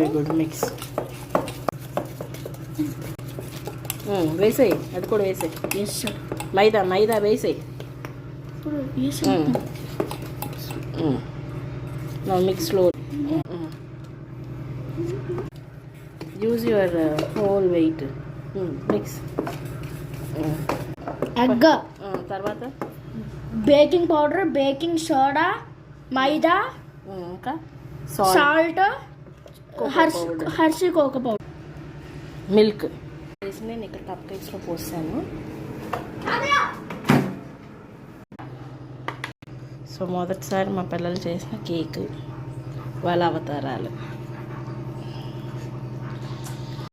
Very good mix. వేసేయి, అది కూడా వేసేయి. మైదా వేసేయి. Mix slow. Use your whole weight. Mix. Egg, తర్వాత baking powder, baking soda, maida, ఇంకా salt, Hershey cocoa powder, milk వేసి నేను ఇక్కడ కప్ కేక్స్లో పోసాను. సో మొదటిసారి మా పిల్లలు చేసిన కేక్ వాళ్ళ అవతారాలు.